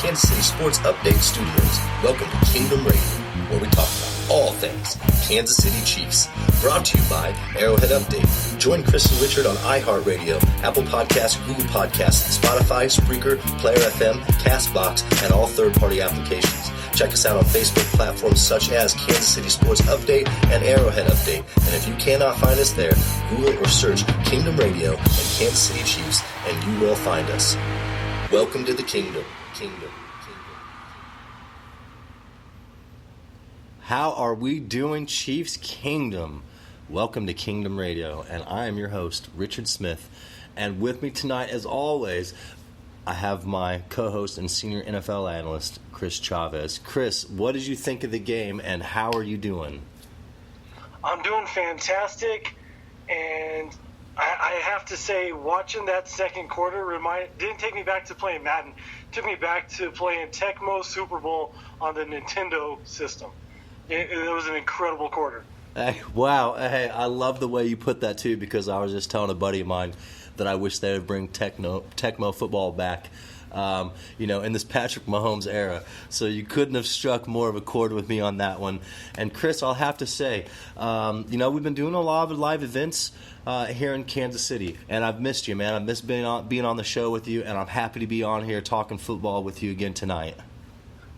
Kansas City Sports Update Studios. Welcome to Kingdom Radio, where we talk about all things Kansas City Chiefs. Brought to you by Arrowhead Update. Join Chris and Richard on iHeartRadio, Apple Podcasts, Google Podcasts, Spotify, Spreaker, Player FM, CastBox, and all third-party applications. Check us out on Facebook platforms such as Kansas City Sports Update and Arrowhead Update. And if you cannot find us there, Google or search Kingdom Radio and Kansas City Chiefs, and you will find us. Welcome to the Kingdom. How are we doing, Chiefs Kingdom? Welcome to Kingdom Radio, and I am your host, Richard Smith. And with me tonight, as always, I have my co-host and senior NFL analyst, Chris Chavez. Chris, what did you think of the game, and how are you doing? I'm doing fantastic, and I have to say, watching that second quarter didn't take me back to playing Madden. It took me back to playing Tecmo Super Bowl on the Nintendo system. It was an incredible quarter. Hey, wow. Hey, I love the way you put that, too, because I was just telling a buddy of mine that I wish they would bring Tecmo football back, in this Patrick Mahomes era. So you couldn't have struck more of a chord with me on that one. And, Chris, I'll have to say, we've been doing a lot of live events here in Kansas City, and I've missed you, man. I've missed being on the show with you, and I'm happy to be on here talking football with you again tonight.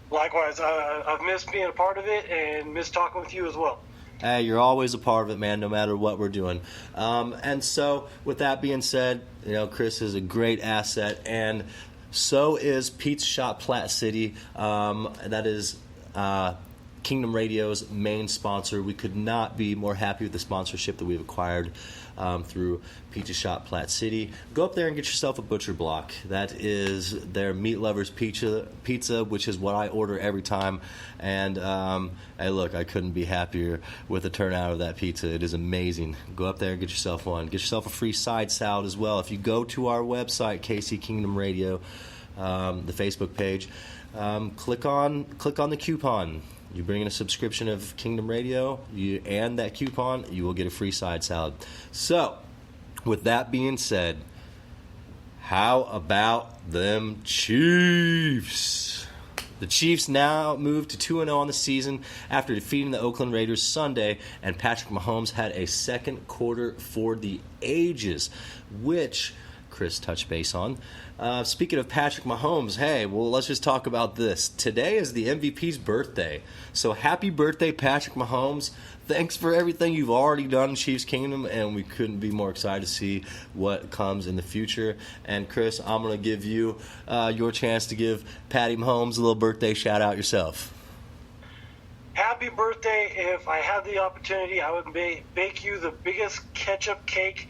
Likewise, I've missed being a part of it and missed talking with you as well. Hey, you're always a part of it, man, no matter what we're doing. And so, with that being said, Chris is a great asset, and so is Pizza Shop Platte City. That is Kingdom Radio's main sponsor. We could not be more happy with the sponsorship that we've acquired through Pizza Shop Platte City. Go up there and get yourself a butcher block. That is their Meat Lovers pizza, which is what I order every time. And hey, look, I couldn't be happier with the turnout of that pizza. It is amazing. Go up there and get yourself one. Get yourself a free side salad as well. If you go to our website, KC Kingdom Radio, the Facebook page, click on the coupon. You bring in a subscription of Kingdom Radio, and that coupon, you will get a free side salad. So, with that being said, how about them Chiefs? The Chiefs now move to 2-0 on the season after defeating the Oakland Raiders Sunday, and Patrick Mahomes had a second quarter for the ages, which Chris touched base on. Speaking of Patrick Mahomes, let's just talk about this. Today is the MVP's birthday. So happy birthday, Patrick Mahomes. Thanks for everything you've already done in Chiefs Kingdom, and we couldn't be more excited to see what comes in the future. And Chris, I'm going to give you your chance to give Patty Mahomes a little birthday shout-out yourself. Happy birthday. If I had the opportunity, I would bake you the biggest ketchup cake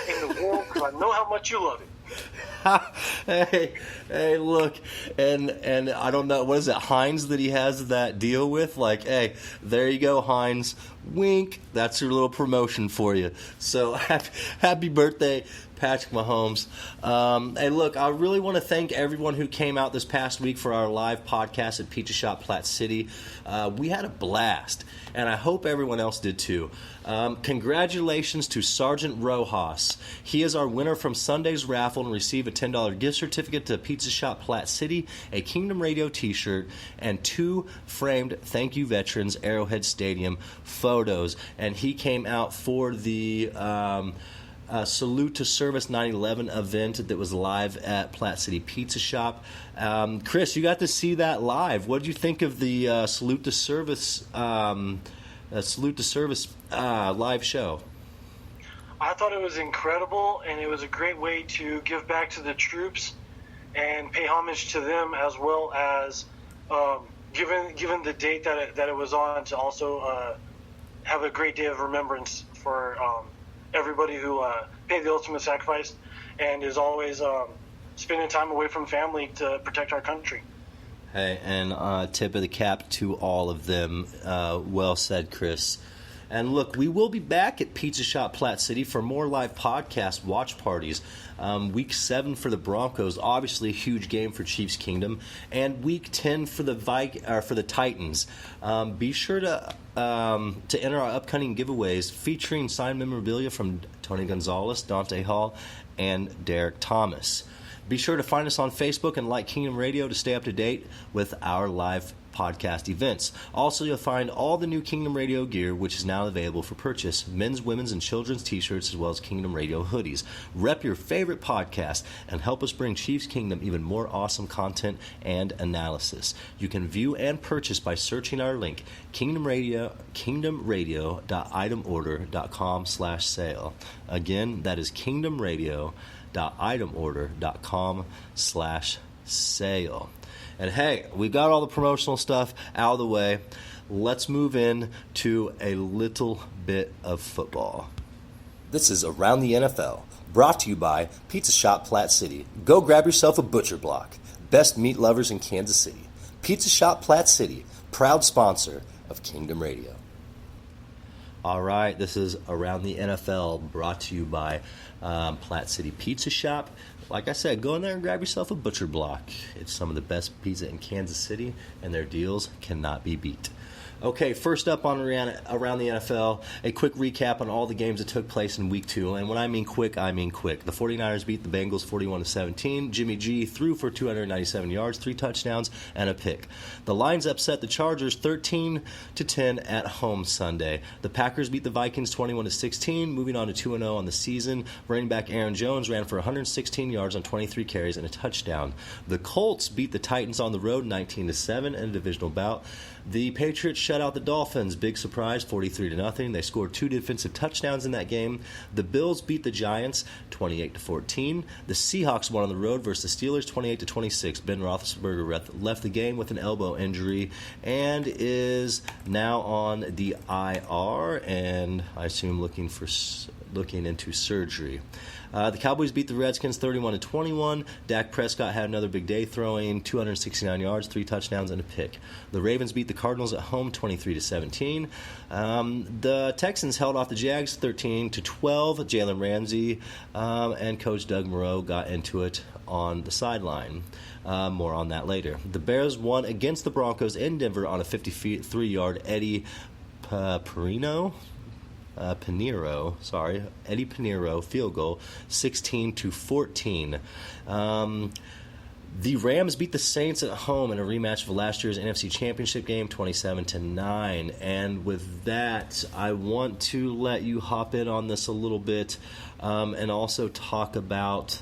in the world, because I know how much you love it. hey, look, and I don't know, what is it, Heinz that he has that deal with? Like, hey, there you go, Heinz. Wink. That's your little promotion for you. So, happy birthday, Patrick Mahomes. Hey, look, I really want to thank everyone who came out this past week for our live podcast at Pizza Shop Platte City. We had a blast, and I hope everyone else did too. Congratulations to Sergeant Rojas. He is our winner from Sunday's raffle and received a $10 gift certificate to Pizza Shop Platte City, a Kingdom Radio t-shirt, and 2 framed Thank You Veterans Arrowhead Stadium photos. And he came out for the Salute to Service 9/11 event that was live at Platte City Pizza Shop. Chris, you got to see that live. What did you think of the Salute to Service live show? I thought it was incredible, and it was a great way to give back to the troops and pay homage to them, as well as given the date that it was on, to also have a great day of remembrance for everybody who paid the ultimate sacrifice and is always spending time away from family to protect our country. Hey, and tip of the cap to all of them. Well said, Chris. And look, we will be back at Pizza Shop Platte City for more live podcast watch parties. Week 7 for the Broncos, obviously a huge game for Chiefs Kingdom, and Week 10 for the Titans. Be sure to enter our upcoming giveaways featuring signed memorabilia from Tony Gonzalez, Dante Hall, and Derek Thomas. Be sure to find us on Facebook and like Kingdom Radio to stay up to date with our live podcast events. Also, you'll find all the new Kingdom Radio gear, which is now available for purchase: men's, women's, and children's t-shirts, as well as Kingdom Radio hoodies. Rep your favorite podcast and help us bring Chiefs Kingdom even more awesome content and analysis. You can view and purchase by searching our link, kingdomradio.itemorder.com/sale. Again, that is kingdomradio.itemorder.com/sale. And hey, we got all the promotional stuff out of the way. Let's move in to a little bit of football. This is Around the NFL, brought to you by Pizza Shop Platte City. Go grab yourself a butcher block. Best meat lovers in Kansas City. Pizza Shop Platte City, proud sponsor of Kingdom Radio. All right, this is Around the NFL, brought to you by Platte City Pizza Shop. Like I said, go in there and grab yourself a butcher block. It's some of the best pizza in Kansas City, and their deals cannot be beat. Okay, first up on Around the NFL, a quick recap on all the games that took place in Week 2. And when I mean quick, I mean quick. The 49ers beat the Bengals 41-17. Jimmy G threw for 297 yards, 3 touchdowns, and a pick. The Lions upset the Chargers 13-10 at home Sunday. The Packers beat the Vikings 21-16, moving on to 2-0 on the season. Running back Aaron Jones ran for 116 yards on 23 carries and a touchdown. The Colts beat the Titans on the road 19-7 in a divisional bout. The Patriots shut out the Dolphins. Big surprise, 43-0. They scored 2 defensive touchdowns in that game. The Bills beat the Giants 28-14. The Seahawks won on the road versus the Steelers 28-26. Ben Roethlisberger left the game with an elbow injury and is now on the IR, and I assume looking into surgery. The Cowboys beat the Redskins 31-21. Dak Prescott had another big day, throwing 269 yards, 3 touchdowns, and a pick. The Ravens beat the Cardinals at home 23-17. The Texans held off the Jags 13-12. Jalen Ramsey and Coach Doug Moreau got into it on the sideline. More on that later. The Bears won against the Broncos in Denver on a 53-yard Eddie Pinheiro field goal, 16-14. The Rams beat the Saints at home in a rematch of last year's NFC Championship game, 27-9. And with that, I want to let you hop in on this a little bit, and also talk about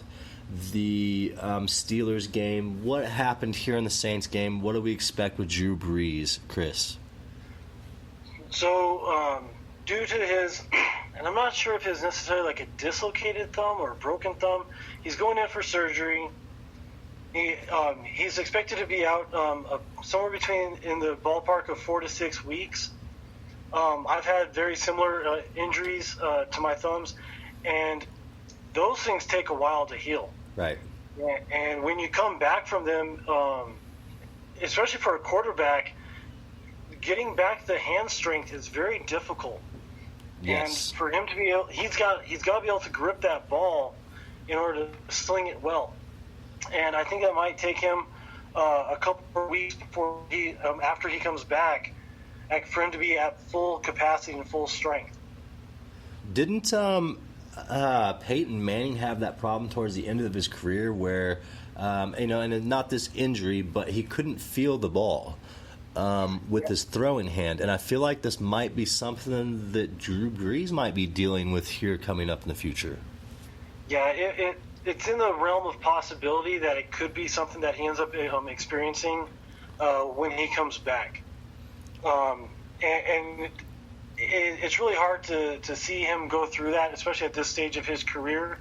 the Steelers game. What happened here in the Saints game? What do we expect with Drew Brees, Chris? So, due to his, and I'm not sure if it's necessarily like a dislocated thumb or a broken thumb, he's going in for surgery. He's expected to be out somewhere between in the ballpark of 4 to 6 weeks. I've had very similar injuries to my thumbs, and those things take a while to heal. Right. And when you come back from them, especially for a quarterback, getting back the hand strength is very difficult. Yes. And for him to be able, he's got to be able to grip that ball in order to sling it well. And I think that might take him a couple of weeks before after he comes back, for him to be at full capacity and full strength. Didn't Peyton Manning have that problem towards the end of his career where, and not this injury, but he couldn't feel the ball with his throwing hand? And I feel like this might be something that Drew Brees might be dealing with here coming up in the future. Yeah, it's in the realm of possibility that it could be something that he ends up experiencing when he comes back. And it's really hard to see him go through that, especially at this stage of his career.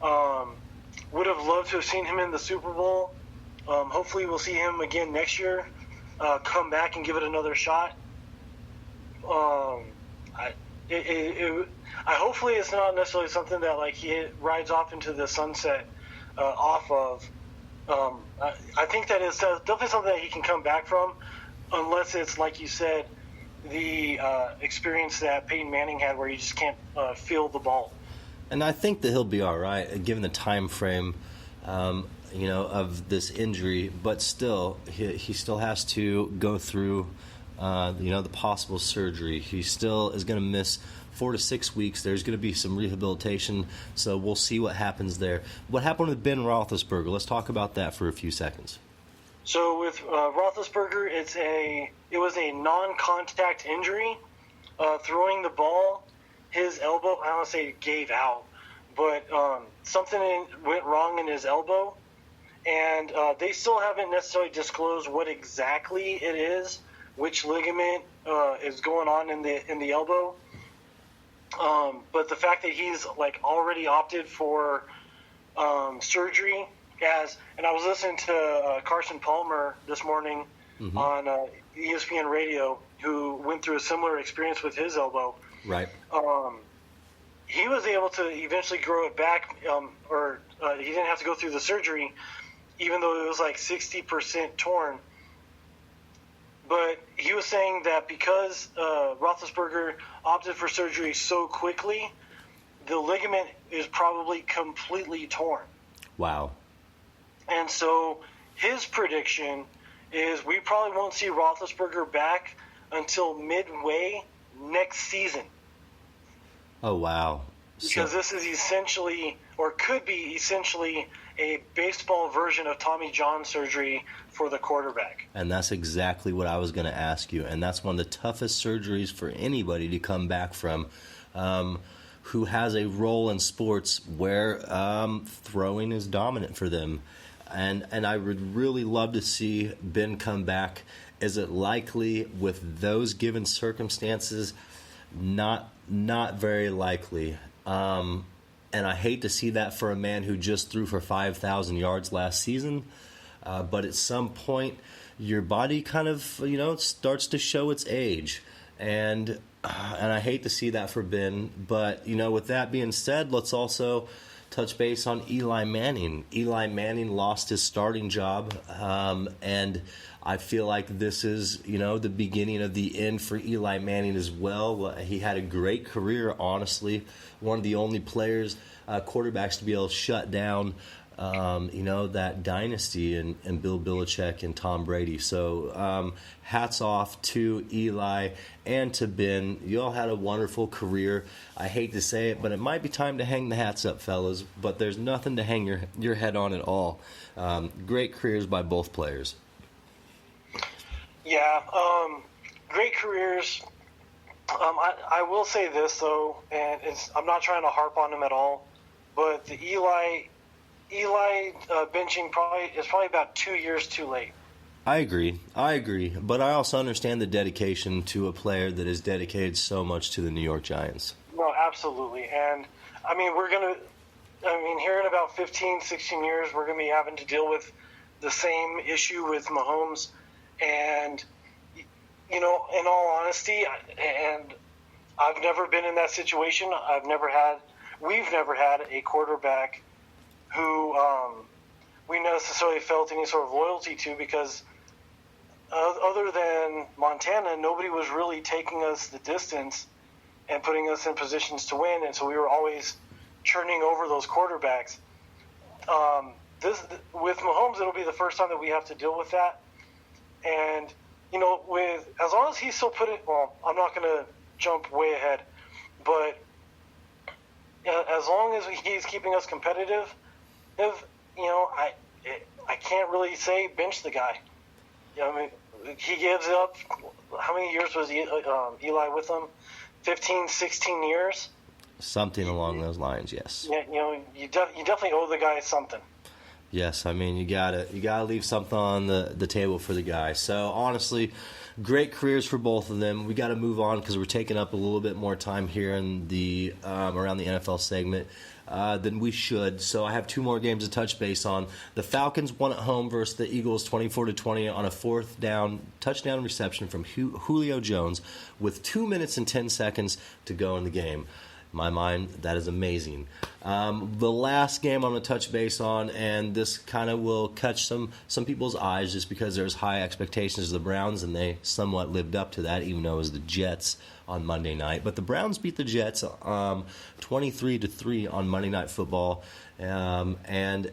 Would have loved to have seen him in the Super Bowl. Hopefully we'll see him again next year, come back and give it another shot. Hopefully it's not necessarily something that like he rides off into the sunset off of. I think that is definitely something that he can come back from, unless it's like you said, the experience that Peyton Manning had where you just can't feel the ball. And I think that he'll be all right given the time frame, of this injury. But still, he still has to go through, the possible surgery. He still is going to miss 4 to 6 weeks. There's going to be some rehabilitation, so we'll see what happens there. What happened with Ben Roethlisberger? Let's talk about that for a few seconds. So with Roethlisberger, it was a non-contact injury. Throwing the ball, his elbow, I don't want to say gave out, but something went wrong in his elbow, and they still haven't necessarily disclosed what exactly it is, which ligament is going on in the elbow. But the fact that he's already opted for surgery, and I was listening to Carson Palmer this morning on ESPN Radio, who went through a similar experience with his elbow. Right. He was able to eventually grow it back, or he didn't have to go through the surgery, even though it was 60% torn. But he was saying that because Roethlisberger opted for surgery so quickly, the ligament is probably completely torn. Wow. And so his prediction is we probably won't see Roethlisberger back until midway next season. Oh, wow. Because this is essentially, or could be essentially, a baseball version of Tommy John surgery for the quarterback. And that's exactly what I was going to ask you. And that's one of the toughest surgeries for anybody to come back from, who has a role in sports where throwing is dominant for them. And I would really love to see Ben come back. Is it likely with those given circumstances? Not very likely. And I hate to see that for a man who just threw for 5,000 yards last season. But at some point, your body kind of, starts to show its age. And I hate to see that for Ben. But, with that being said, let's also touch base on Eli Manning. Eli Manning lost his starting job, and I feel like this is, the beginning of the end for Eli Manning as well. He had a great career, honestly. One of the only quarterbacks to be able to shut down, that dynasty and Bill Belichick and Tom Brady. So hats off to Eli and to Ben. You all had a wonderful career. I hate to say it, but it might be time to hang the hats up, fellas. But there's nothing to hang your head on at all. Great careers by both players. Yeah, great careers. I will say this, though, and I'm not trying to harp on him at all, but the Eli benching is probably about 2 years too late. I agree, but I also understand the dedication to a player that has dedicated so much to the New York Giants. No, absolutely, and here in about 15, 16 years, we're going to be having to deal with the same issue with Mahomes, and, in all honesty, and I've never been in that situation. We've never had a quarterback who we necessarily felt any sort of loyalty to, because other than Montana, nobody was really taking us the distance and putting us in positions to win, and so we were always churning over those quarterbacks. With Mahomes, it'll be the first time that we have to deal with that, and as long as he's still I'm not going to jump way ahead, but as long as he's keeping us competitive, I can't really say bench the guy. He gives up. How many years was Eli with them? 15, 16 years. Something along those lines, yes. Yeah, you definitely owe the guy something. Yes, you gotta leave something on the table for the guy. So honestly, great careers for both of them. We got to move on because we're taking up a little bit more time here in the around the NFL segment than we should. So I have two more games to touch base on. The Falcons won at home versus the Eagles 24-20 on a fourth down touchdown reception from Julio Jones with 2 minutes and 10 seconds to go in the game. In my mind, that is amazing. The last game I'm going to touch base on, and this kind of will catch some people's eyes just because there's high expectations of the Browns, and they somewhat lived up to that, even though it was the Jets on Monday night. But the Browns beat the Jets 23-3 on Monday Night Football, and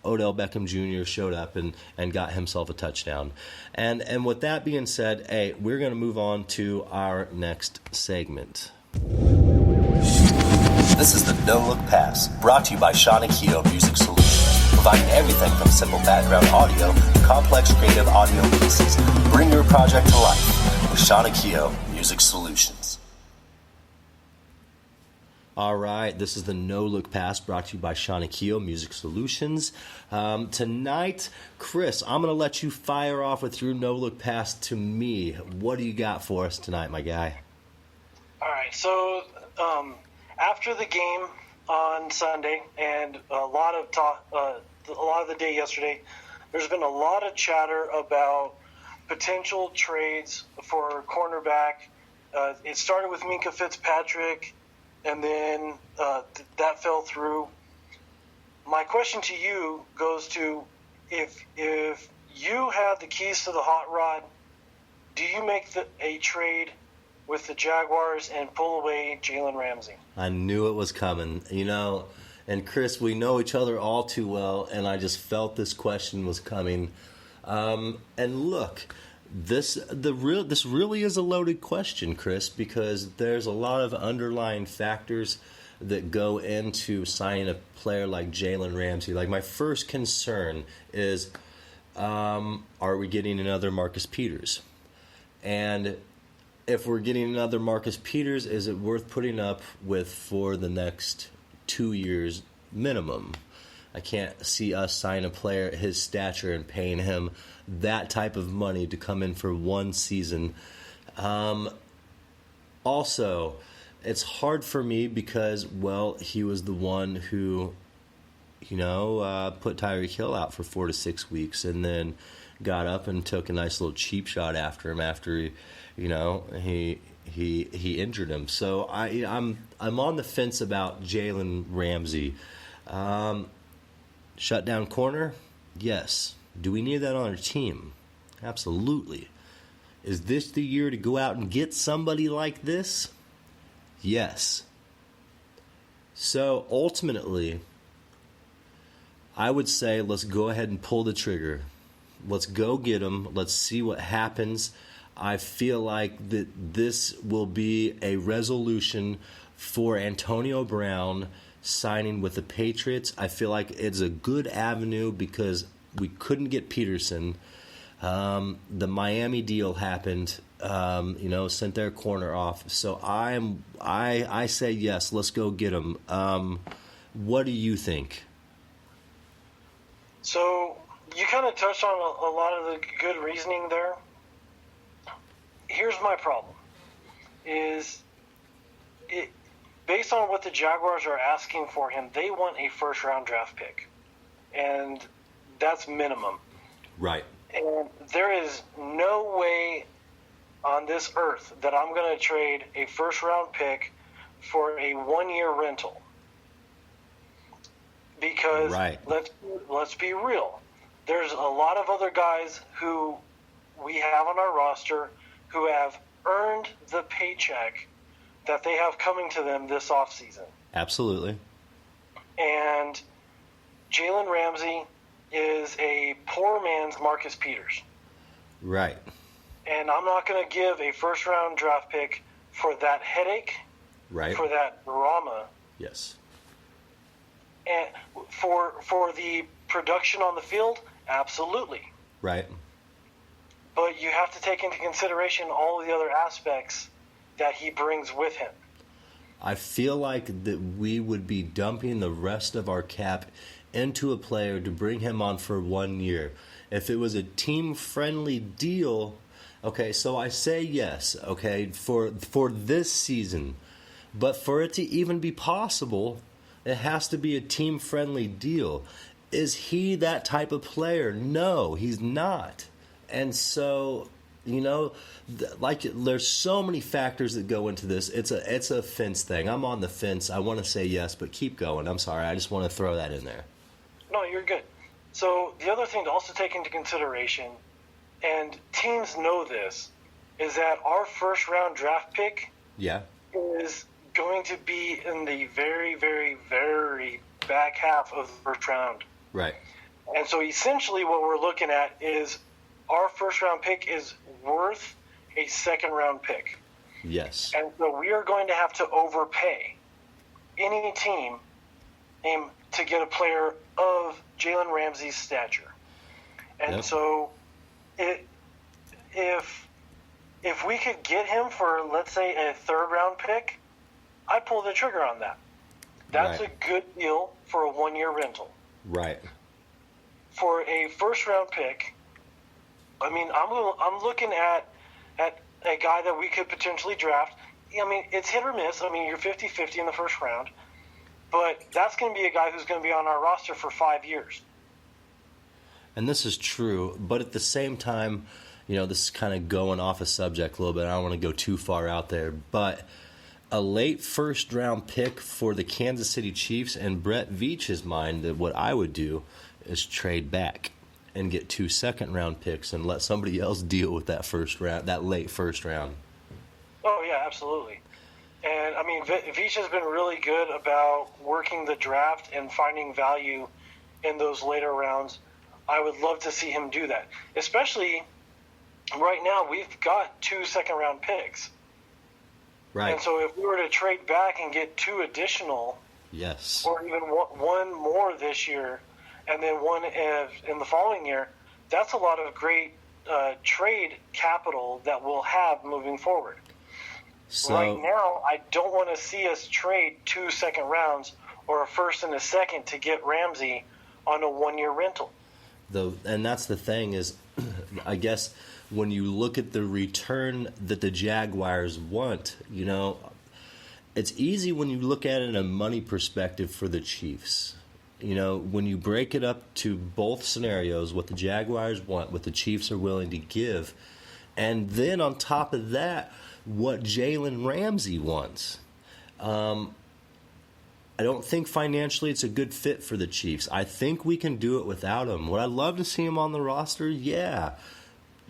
Odell Beckham Jr. showed up and got himself a touchdown. And with that being said, hey, we're going to move on to our next segment. This is the No Look Pass, brought to you by Sean and Keogh Music Solutions, providing everything from simple background audio to complex creative audio pieces. Bring your project to life with Sean and Keogh Music Solutions. All right, this is the No Look Pass, brought to you by Sean and Keogh Music Solutions. Tonight, Chris, I'm going to let you fire off with your No Look Pass to me. What do you got for us tonight, my guy? All right, so after the game on Sunday and a lot of the day yesterday, there's been a lot of chatter about potential trades for cornerback. It started with Minkah Fitzpatrick, and then that fell through. My question to you goes to, if you have the keys to the hot rod, do you make a trade with the Jaguars and pull away Jalen Ramsey? I knew it was coming. And Chris, we know each other all too well, and I just felt this question was coming. And look, this really is a loaded question, Chris, because there's a lot of underlying factors that go into signing a player like Jalen Ramsey. Like, my first concern is, are we getting another Marcus Peters? And if we're getting another Marcus Peters, is it worth putting up with for the next 2 years minimum? I can't see us sign a player at his stature and paying him that type of money to come in for one season. Also, it's hard for me because, well, he was the one who, put Tyreek Hill out for 4 to 6 weeks and then got up and took a nice little cheap shot after him after he injured him. So I'm on the fence about Jalen Ramsey. Shutdown corner? Yes. Do we need that on our team? Absolutely. Is this the year to go out and get somebody like this? Yes. So ultimately, I would say let's go ahead and pull the trigger. Let's go get him. Let's see what happens. I feel like that this will be a resolution for Antonio Brown signing with the Patriots. I feel like it's a good avenue because we couldn't get Peterson. The Miami deal happened, sent their corner off. So I say yes, let's go get him. What do you think? So you kind of touched on a lot of the good reasoning there. Here's my problem, is it based on what the Jaguars are asking for him, they want a first-round draft pick, and that's minimum. Right. And there is no way on this earth that I'm going to trade a first-round pick for a one-year rental. Because right. let's be real. There's a lot of other guys who we have on our roster who have earned the paycheck that they have coming to them this offseason. Absolutely. And Jalen Ramsey is a poor man's Marcus Peters. Right. And I'm not going to give a first-round draft pick for that headache, right, for that drama. Yes. And for the production on the field, absolutely. Right. But you have to take into consideration all of the other aspects that he brings with him. I feel like that we would be dumping the rest of our cap into a player to bring him on for 1 year. If it was a team-friendly deal, okay, so I say yes, okay, for this season. But for it to even be possible, it has to be a team-friendly deal. Is he that type of player? No, he's not. And so, there's so many factors that go into this. It's a fence thing. I'm on the fence. I want to say yes, but keep going. I'm sorry. I just want to throw that in there. No, you're good. So the other thing to also take into consideration, and teams know this, is that our first-round draft pick is going to be in the very, very, very back half of the first round. Right. And so essentially what we're looking at is our first-round pick is worth a second-round pick. Yes. And so we are going to have to overpay any team to get a player of Jalen Ramsey's stature. And so if we could get him for, let's say, a third-round pick, I'd pull the trigger on that. That's a good deal for a one-year rental. Right. For a first-round pick, I mean, I'm looking at a guy that we could potentially draft. I mean, it's hit or miss. I mean, you're 50-50 in the first round. But that's going to be a guy who's going to be on our roster for 5 years. And this is true. But at the same time, this is kind of going off a subject a little bit. I don't want to go too far out there. But a late first-round pick for the Kansas City Chiefs, and Brett Veach's mind, that what I would do is trade back and get 2 second-round picks and let somebody else deal with that late first round. Oh, yeah, absolutely. And, I mean, Veach has been really good about working the draft and finding value in those later rounds. I would love to see him do that. Especially right now, we've got 2 second-round picks. Right. And so if we were to trade back and get 2 additional, yes, or even one more this year, and then one in the following year, that's a lot of great trade capital that we'll have moving forward. So, right now, I don't want to see us trade 2 second rounds or a first and a second to get Ramsey on a 1-year rental. And that's the thing is, I guess when you look at the return that the Jaguars want, it's easy when you look at it in a money perspective for the Chiefs. When you break it up to both scenarios, what the Jaguars want, what the Chiefs are willing to give, and then on top of that, what Jalen Ramsey wants. I don't think financially it's a good fit for the Chiefs. I think we can do it without him. Would I love to see him on the roster? Yeah.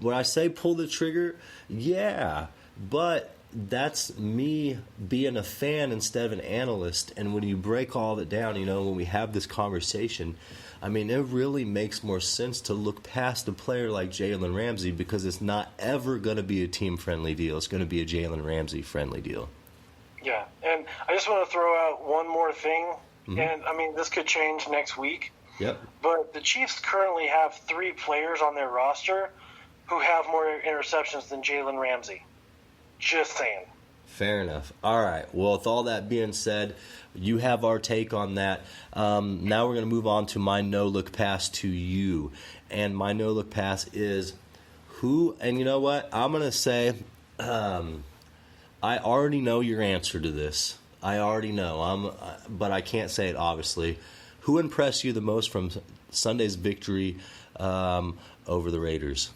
Would I say pull the trigger? Yeah. But that's me being a fan instead of an analyst. And when you break all of it down, when we have this conversation, I mean, it really makes more sense to look past a player like Jalen Ramsey because it's not ever going to be a team-friendly deal. It's going to be a Jalen Ramsey-friendly deal. Yeah, and I just want to throw out one more thing, and, I mean, this could change next week. Yep. But the Chiefs currently have 3 players on their roster who have more interceptions than Jalen Ramsey. Just saying. Fair enough. All right. Well, with all that being said, you have our take on that. Now we're going to move on to my no-look pass to you. And my no-look pass is who, and you know what? I'm going to say I already know your answer to this. I already know. But I can't say it, obviously. Who impressed you the most from Sunday's victory over the Raiders?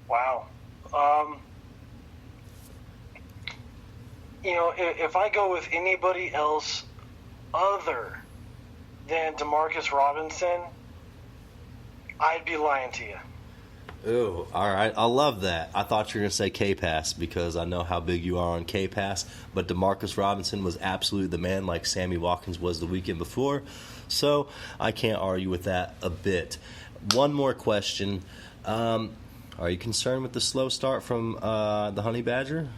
Wow. If I go with anybody else other than Demarcus Robinson, I'd be lying to you. Ooh, all right. I love that. I thought you were going to say K-Pass because I know how big you are on K-Pass, but Demarcus Robinson was absolutely the man like Sammy Watkins was the weekend before, so I can't argue with that a bit. One more question. Are you concerned with the slow start from the Honey Badger?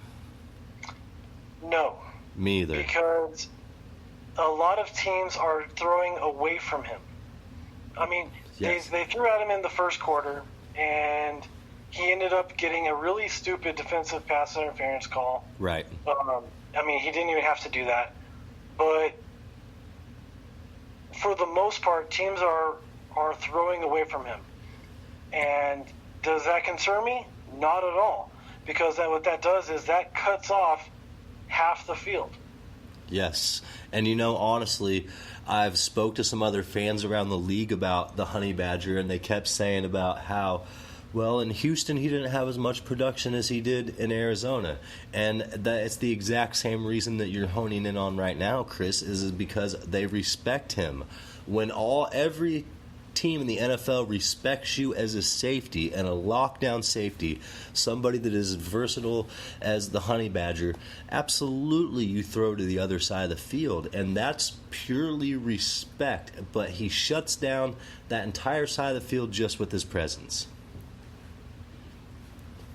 No. Me either. Because a lot of teams are throwing away from him. I mean, yes. they threw at him in the first quarter, and he ended up getting a really stupid defensive pass interference call. Right. I mean, he didn't even have to do that. But for the most part, teams are throwing away from him. And does that concern me? Not at all. Because what that does is that cuts off half the field. Yes. And honestly, I've spoke to some other fans around the league about the Honey Badger, and they kept saying about how, well, in Houston he didn't have as much production as he did in Arizona. And that it's the exact same reason that you're honing in on right now, Chris, is because they respect him. When every team in the NFL respects you as a safety and a lockdown safety, somebody that is as versatile as the Honey Badger, absolutely you throw to the other side of the field, and that's purely respect. But he shuts down that entire side of the field just with his presence.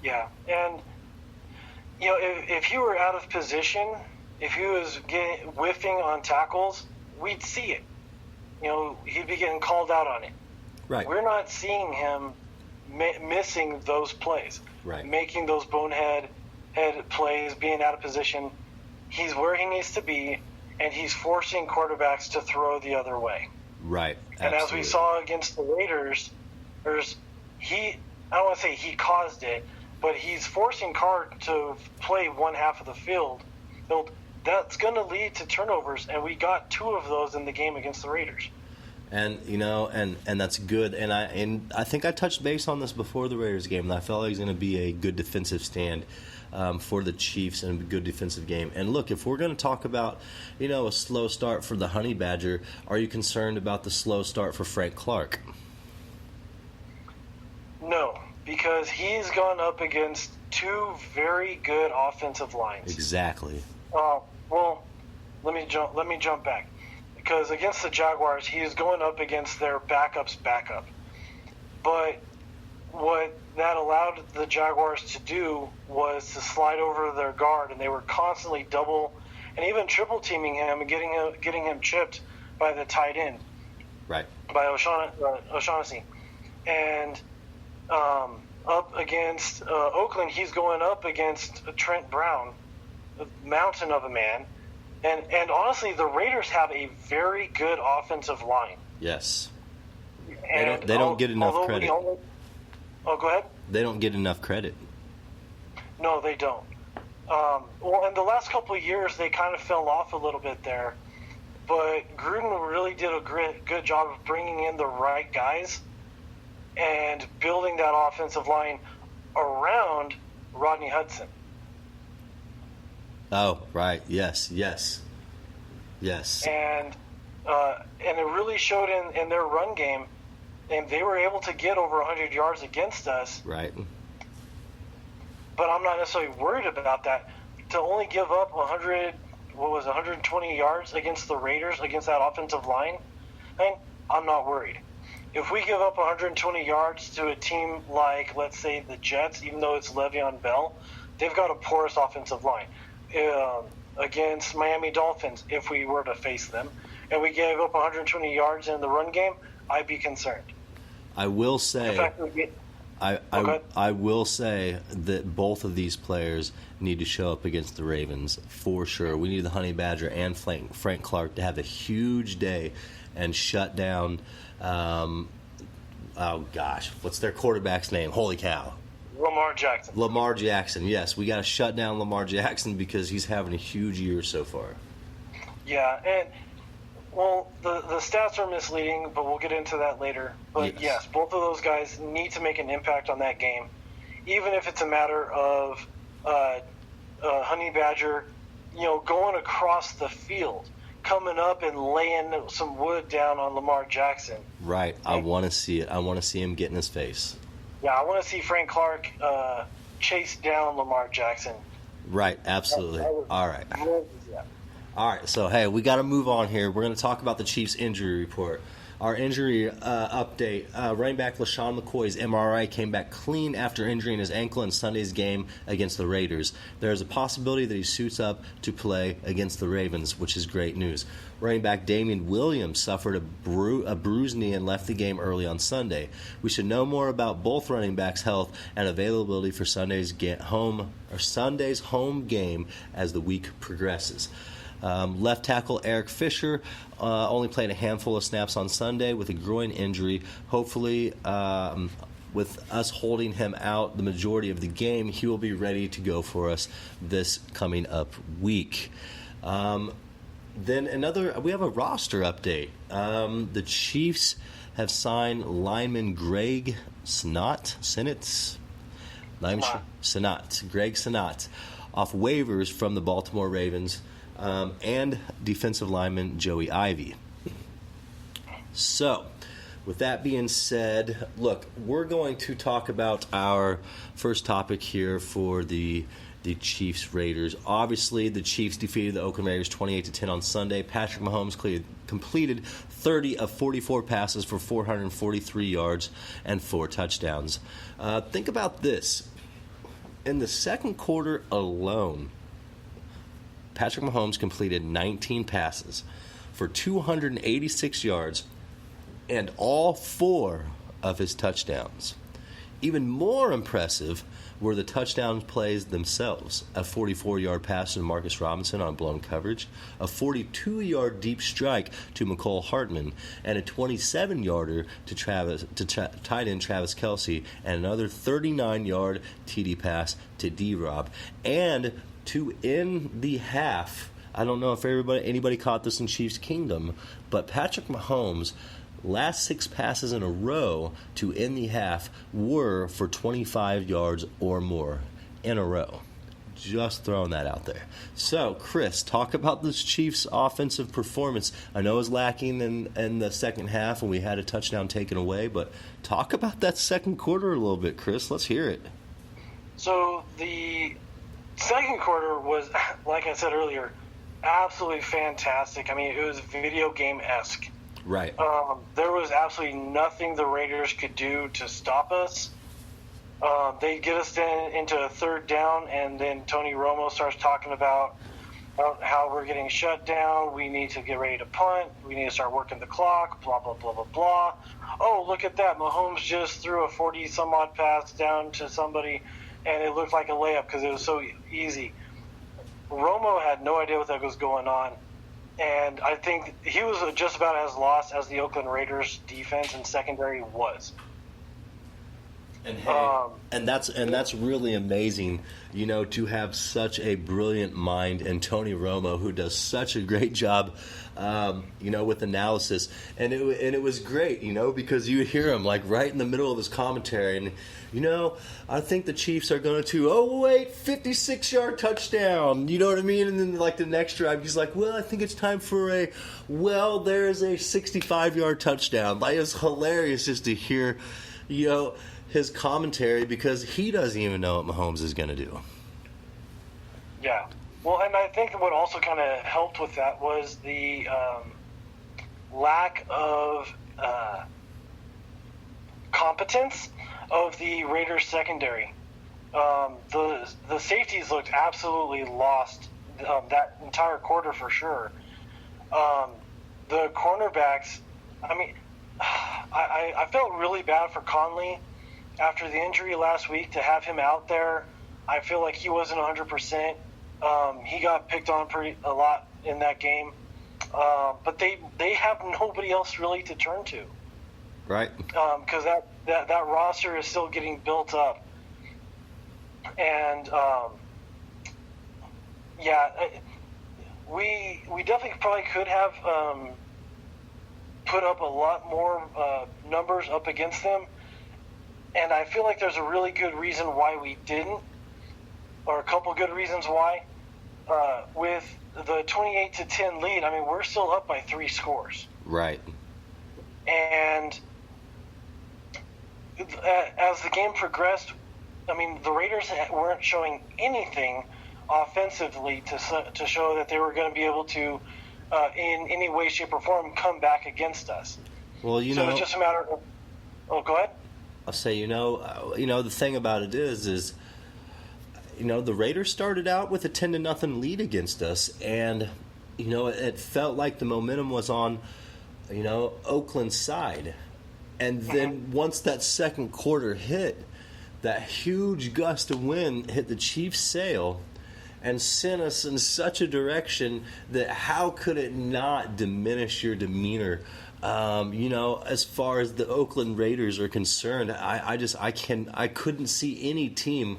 Yeah, and if he were out of position, if he was whiffing on tackles, we'd see it. He'd be getting called out on it. Right. We're not seeing him missing those plays, right, making those bonehead plays, being out of position. He's where he needs to be, and he's forcing quarterbacks to throw the other way. Right. And absolutely. as we saw against the Raiders, I don't want to say he caused it, but he's forcing Carr to play one half of the field. That's going to lead to turnovers, and we got 2 of those in the game against the Raiders. And and that's good. And I think I touched base on this before the Raiders game, and I felt like it was going to be a good defensive stand for the Chiefs and a good defensive game. And look, if we're going to talk about a slow start for the Honey Badger, are you concerned about the slow start for Frank Clark? No, because he's gone up against 2 very good offensive lines. Exactly. Well, let me jump back, because against the Jaguars, he is going up against their backup's backup. But what that allowed the Jaguars to do was to slide over their guard, and they were constantly double and even triple teaming him and getting him chipped by the tight end, right, by O'Shaughnessy. And up against Oakland, he's going up against Trent Brown, a mountain of a man. And honestly, the Raiders have a very good offensive line. Yes. And they don't get enough credit. Go ahead. They don't get enough credit. No, they don't. Well, in the last couple of years, they kind of fell off a little bit there. But Gruden really did a good job of bringing in the right guys and building that offensive line around Rodney Hudson. Oh, right. Yes. And it really showed in their run game, and they were able to get over 100 yards against us. Right. But I'm not necessarily worried about that. To only give up 120 yards against the Raiders, against that offensive line, and I'm not worried. If we give up 120 yards to a team like, let's say, the Jets, even though it's Le'Veon Bell, they've got a porous offensive line. Against Miami Dolphins, if we were to face them, and we gave up 120 yards in the run game, I'd be concerned. I will say, in fact, I will say that both of these players need to show up against the Ravens for sure. We need the Honey Badger and Frank Clark to have a huge day and shut down. What's their quarterback's name? Holy cow! Lamar Jackson, yes. We got to shut down Lamar Jackson because he's having a huge year so far. Yeah, and, well, the stats are misleading, but we'll get into that later. But, yes, both of those guys need to make an impact on that game, even if it's a matter of Honey Badger, going across the field, coming up and laying some wood down on Lamar Jackson. Right. I want to see it. I want to see him get in his face. Yeah, I want to see Frank Clark chase down Lamar Jackson. Right, absolutely. All right. Yeah. All right, so, hey, we got to move on here. We're going to talk about the Chiefs' injury report. Our injury update, running back LaShawn McCoy's MRI came back clean after injuring his ankle in Sunday's game against the Raiders. There is a possibility that he suits up to play against the Ravens, which is great news. Running back Damian Williams suffered a bruised knee and left the game early on Sunday. We should know more about both running backs' health and availability for Sunday's home game as the week progresses. Left tackle Eric Fisher only played a handful of snaps on Sunday with a groin injury. Hopefully, with us holding him out the majority of the game, he will be ready to go for us this coming up week. Then we have a roster update. The Chiefs have signed lineman Greg Greg Sinnott off waivers from the Baltimore Ravens. And defensive lineman Joey Ivy. So, with that being said, look, we're going to talk about our first topic here for the Chiefs Raiders. Obviously, the Chiefs defeated the Oakland Raiders 28-10 on Sunday. Patrick Mahomes completed 30 of 44 passes for 443 yards and 4 touchdowns. Think about this. In the second quarter alone, Patrick Mahomes completed 19 passes for 286 yards and all 4 of his touchdowns. Even more impressive were the touchdown plays themselves. A 44-yard pass to Marcus Robinson on blown coverage, a 42-yard deep strike to McCole Hartman, and a 27-yarder to tight end Travis Kelce, and another 39-yard TD pass to D-Rob. And to end the half, I don't know if anybody caught this in Chiefs Kingdom, but Patrick Mahomes' last 6 passes in a row to end the half were for 25 yards or more in a row. Just throwing that out there. So, Chris, talk about this Chiefs offensive performance. I know it was lacking in the second half, and we had a touchdown taken away, but talk about that second quarter a little bit, Chris. Let's hear it. So, the second quarter was, like I said earlier, absolutely fantastic. I mean, it was video game-esque. Right. There was absolutely nothing the Raiders could do to stop us. They get us into a third down, and then Tony Romo starts talking about how we're getting shut down. We need to get ready to punt. We need to start working the clock, blah, blah, blah, blah, blah. Oh, look at that. Mahomes just threw a 40-some-odd pass down to somebody, and it looked like a layup because it was so easy. Romo had no idea what that was going on. And I think he was just about as lost as the Oakland Raiders defense and secondary was. And hey, and that's really amazing, to have such a brilliant mind, and Tony Romo, who does such a great job, with analysis. And it was great, because you would hear him like right in the middle of his commentary, and I think the Chiefs are going to 56-yard touchdown. You know what I mean? And then like the next drive, he's like, well, I think it's time for there's a 65-yard touchdown. Like, it's hilarious just to hear, his commentary, because he doesn't even know what Mahomes is going to do. Yeah. Well, and I think what also kind of helped with that was the lack of competence of the Raiders secondary. The safeties looked absolutely lost that entire quarter for sure. The cornerbacks, I mean, I felt really bad for Conley after the injury last week to have him out there. I feel like he wasn't 100%. He got picked on a lot in that game. But they have nobody else really to turn to. Right. Because that roster is still getting built up. And, we definitely probably could have put up a lot more numbers up against them. And I feel like there's a really good reason why we didn't, or a couple good reasons why. With the 28-10 lead, I mean, we're still up by 3 scores. Right. And as the game progressed, I mean, the Raiders weren't showing anything offensively to show that they were going to be able to, in any way, shape, or form, come back against us. Well, so it's just a matter of. Oh, go ahead. I'll say, the thing about it is, the Raiders started out with a 10-0 lead against us, and it felt like the momentum was on, Oakland's side, and then once that second quarter hit, that huge gust of wind hit the Chiefs' sail and sent us in such a direction that how could it not diminish your demeanor? As far as the Oakland Raiders are concerned, I couldn't see any team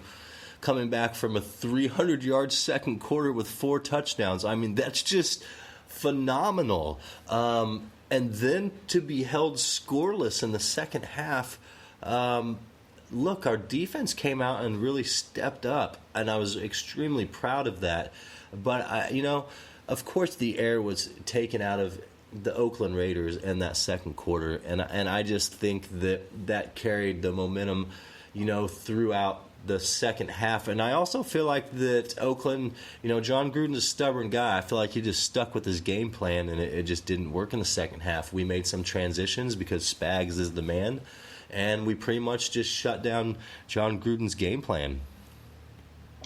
coming back from a 300-yard second quarter with 4 touchdowns. I mean, that's just phenomenal. And then to be held scoreless in the second half, look, our defense came out and really stepped up, and I was extremely proud of that. But, of course the air was taken out of the Oakland Raiders in that second quarter, and I just think that carried the momentum, throughout the second half. And I also feel like that Oakland, John Gruden's a stubborn guy. I feel like he just stuck with his game plan, and it just didn't work in the second half. We made some transitions because Spags is the man, and we pretty much just shut down John Gruden's game plan.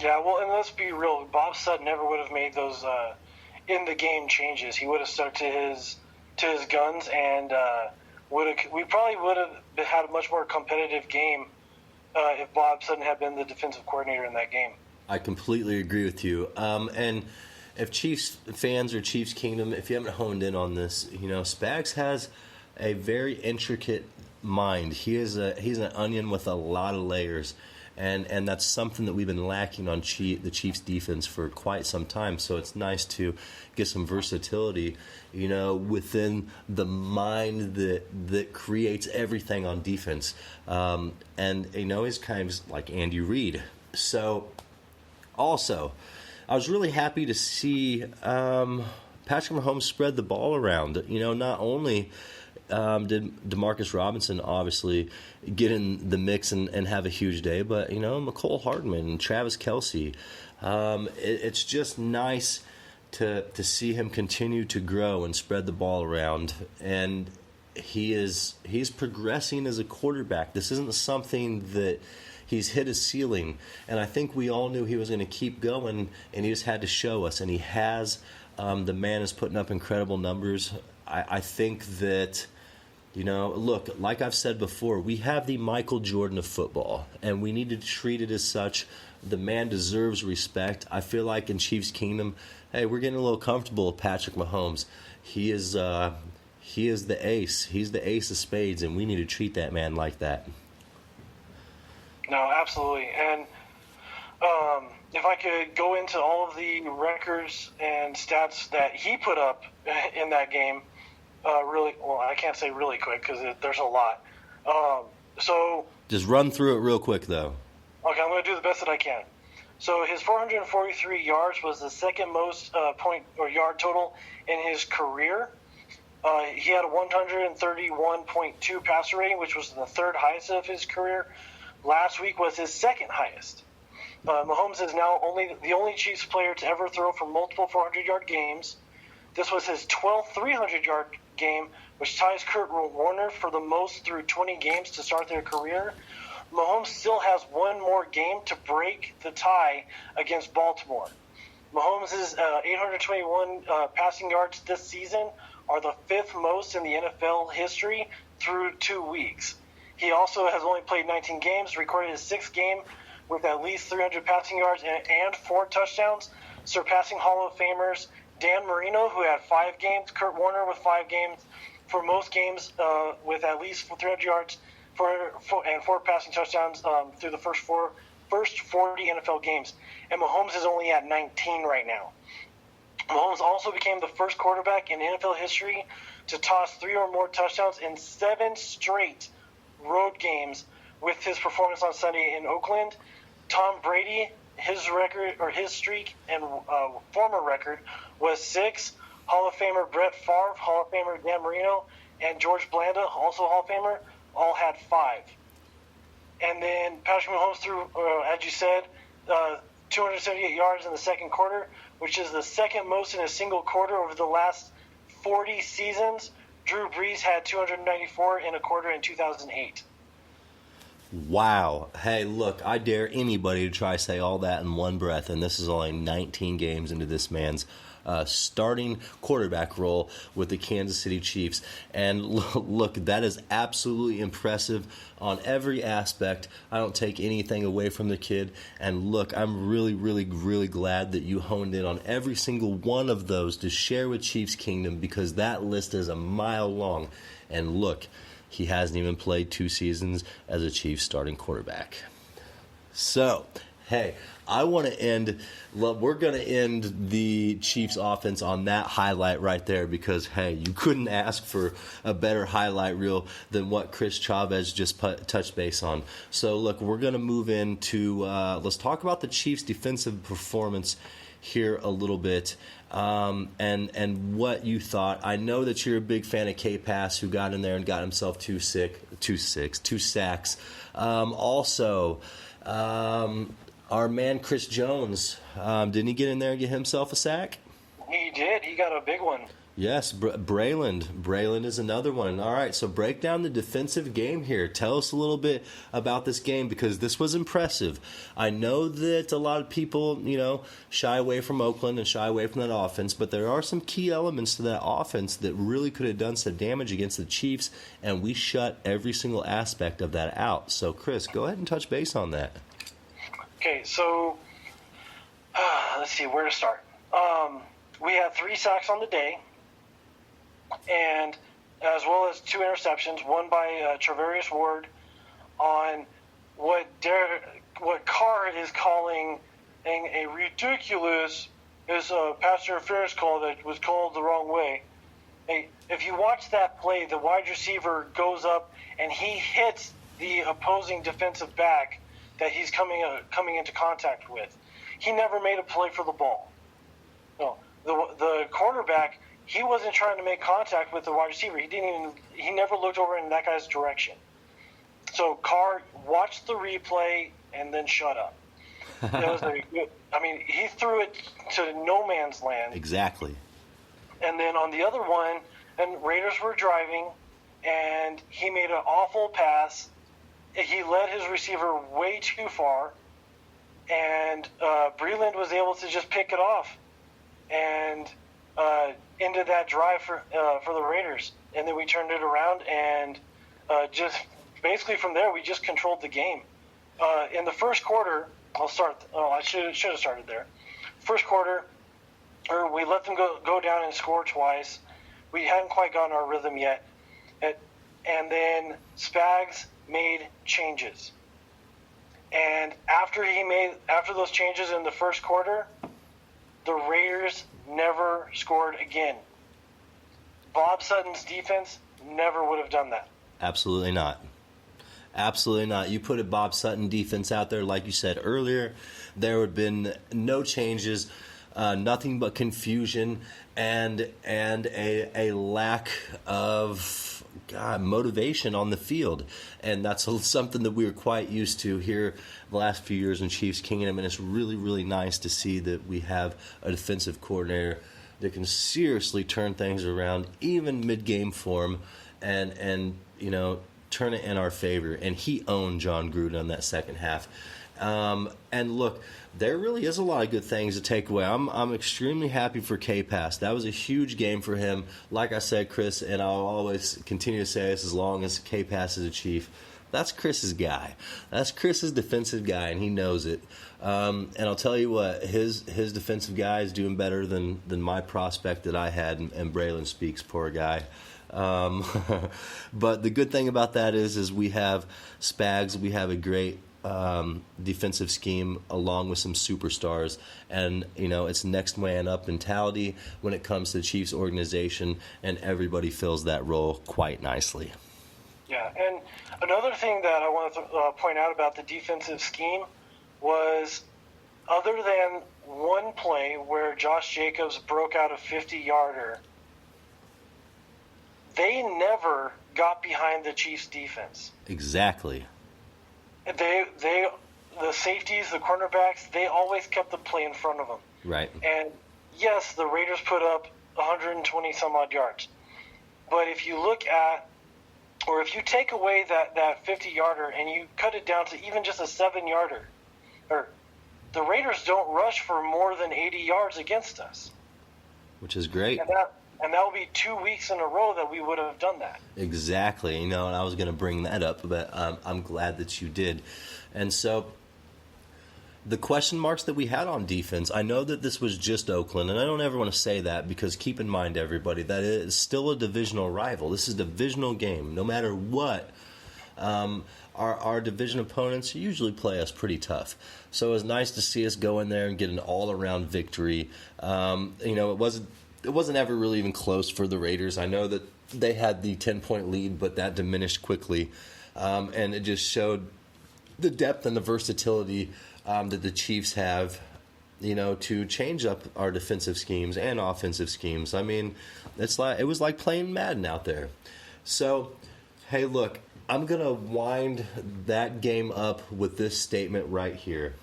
Yeah, well, and let's be real. Bob Sutton never would have made those in-the-game changes. He would have stuck to his guns, and we probably would have had a much more competitive game if Bob Sutton had been the defensive coordinator in that game. I completely agree with you. And if Chiefs fans or Chiefs Kingdom, if you haven't honed in on this, Spags has a very intricate mind. He's an onion with a lot of layers. And that's something that we've been lacking on the Chiefs' defense for quite some time. So it's nice to get some versatility, within the mind that creates everything on defense. And he's kind of like Andy Reid. So also, I was really happy to see Patrick Mahomes spread the ball around. Not only did Demarcus Robinson obviously get in the mix and have a huge day, but McCole Hardman and Travis Kelce, it's just nice to see him continue to grow and spread the ball around, and he's progressing as a quarterback. This isn't something that he's hit his ceiling, and I think we all knew he was going to keep going, and he just had to show us, and he has. The man is putting up incredible numbers. I think that, look, like I've said before, we have the Michael Jordan of football, and we need to treat it as such. The man deserves respect. I feel like in Chiefs Kingdom, hey, we're getting a little comfortable with Patrick Mahomes. He is the ace. He's the ace of spades, and we need to treat that man like that. No, absolutely. And if I could go into all of the records and stats that he put up in that game, I can't say really quick because there's a lot. So just run through it real quick, though. Okay, I'm going to do the best that I can. So his 443 yards was the second most point or yard total in his career. He had a 131.2 passer rating, which was the third highest of his career. Last week was his second highest. Mahomes is now the only Chiefs player to ever throw for multiple 400-yard games. This was his 12th 300-yard game, which ties Kurt Warner for the most through 20 games to start their career. Mahomes still has one more game to break the tie against Baltimore. Mahomes' 821 passing yards this season are the fifth most in the NFL history through 2 weeks. He also has only played 19 games, recorded his sixth game with at least 300 passing yards and 4 touchdowns, surpassing Hall of Famers Dan Marino, who had 5 games, Kurt Warner with 5 games, for most games with at least 300 yards and 4 passing touchdowns through the first 40 NFL games. And Mahomes is only at 19 right now. Mahomes also became the first quarterback in NFL history to toss 3 or more touchdowns in 7 straight road games with his performance on Sunday in Oakland. Tom Brady, his streak and former record was 6. Hall of Famer Brett Favre, Hall of Famer Dan Marino, and George Blanda, also Hall of Famer, all had 5. And then Patrick Mahomes threw, as you said, 278 yards in the second quarter, which is the second most in a single quarter over the last 40 seasons. Drew Brees had 294 in a quarter in 2008. Wow. Hey, look, I dare anybody to try to say all that in one breath, and this is only 19 games into this man's starting quarterback role with the Kansas City Chiefs. And look, that is absolutely impressive on every aspect. I don't take anything away from the kid. And look, I'm really, really, really glad that you honed in on every single one of those to share with Chiefs Kingdom, because that list is a mile long. And look, he hasn't even played 2 seasons as a Chiefs starting quarterback. So, hey, we're going to end the Chiefs offense on that highlight right there, because, hey, you couldn't ask for a better highlight reel than what Chris Chavez just touched base on. So, look, we're going to move into, let's talk about the Chiefs' defensive performance here a little bit. and what you thought. I know that you're a big fan of K-Pass, who got in there and got himself two sacks. Also, our man Chris Jones, didn't he get in there and get himself a sack? He did. He got a big one. Yes, Braylon is another one. All right, so break down the defensive game here. Tell us a little bit about this game, because this was impressive. I know that a lot of people, shy away from Oakland and shy away from that offense, but there are some key elements to that offense that really could have done some damage against the Chiefs, and we shut every single aspect of that out. So, Chris, go ahead and touch base on that. Okay, so let's see where to start. We had 3 sacks on the day, and as well as 2 interceptions, one by Travarius Ward on what Carr is calling a ridiculous pass interference call that was called the wrong way. Hey, if you watch that play, the wide receiver goes up and he hits the opposing defensive back that he's coming into contact with. He never made a play for the ball. No, the cornerback, he wasn't trying to make contact with the wide receiver. He never looked over in that guy's direction. So Carr watched the replay and then shut up. It was he threw it to no man's land. Exactly. And then on the other one, and Raiders were driving, and he made an awful pass. He led his receiver way too far, and Breland was able to just pick it off and into that drive for the Raiders. And then we turned it around, and just basically from there we just controlled the game. In the first quarter, I should have started there. First quarter, we let them go down and score twice. We hadn't quite gotten our rhythm yet, and then Spags made changes. And after those changes in the first quarter, the Raiders never scored again. Bob Sutton's defense never would have done that. Absolutely not. Absolutely not. You put a Bob Sutton defense out there, like you said earlier, there would have been no changes, nothing but confusion and a lack of motivation on the field. And that's something that we were quite used to here the last few years in Chiefs Kingdom, and it's really, really nice to see that we have a defensive coordinator that can seriously turn things around, even mid-game form, and turn it in our favor. And he owned John Gruden on that second half. And look, there really is a lot of good things to take away. I'm extremely happy for K-Pass. That was a huge game for him. Like I said, Chris, and I'll always continue to say this as long as K-Pass is a Chief, that's Chris's guy. That's Chris's defensive guy, and he knows it. And I'll tell you what, his defensive guy is doing better than my prospect that I had, and Braylon Speaks, poor guy. But the good thing about that is we have Spags, we have a great defensive scheme along with some superstars, and it's next man up mentality when it comes to the Chiefs organization, and everybody fills that role quite nicely. Yeah, and another thing that I want to point out about the defensive scheme was, other than one play where Josh Jacobs broke out a 50-yarder, they never got behind the Chiefs' defense. Exactly. The safeties, the cornerbacks, they always kept the play in front of them. Right. And yes, the Raiders put up 120 some odd yards. But if you look at, or if you take away that 50-yarder and you cut it down to even just a 7-yarder, or the Raiders don't rush for more than 80 yards against us. Which is great. And that will be 2 weeks in a row that we would have done that. Exactly. And I was going to bring that up, but I'm glad that you did. And so the question marks that we had on defense, I know that this was just Oakland, and I don't ever want to say that, because keep in mind, everybody, that it is still a divisional rival. This is a divisional game. No matter what, our division opponents usually play us pretty tough. So it was nice to see us go in there and get an all-around victory. It wasn't ever really even close for the Raiders. I know that they had the 10-point lead, but that diminished quickly. And it just showed the depth and the versatility that the Chiefs have to change up our defensive schemes and offensive schemes. I mean, it was like playing Madden out there. So, hey, look, I'm going to wind that game up with this statement right here.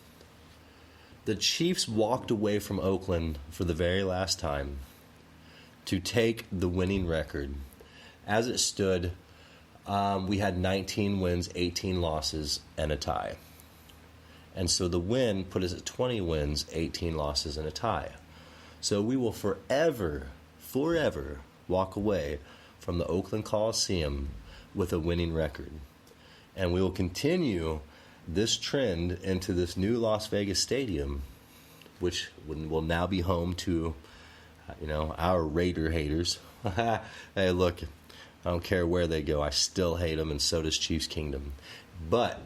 The Chiefs walked away from Oakland for the very last time to take the winning record. As it stood, we had 19 wins, 18 losses, and a tie. And so the win put us at 20 wins, 18 losses, and a tie. So we will forever walk away from the Oakland Coliseum with a winning record. And we will continue this trend into this new Las Vegas stadium, which will now be home to, our Raider haters. Hey, look, I don't care where they go. I still hate them, and so does Chiefs Kingdom. But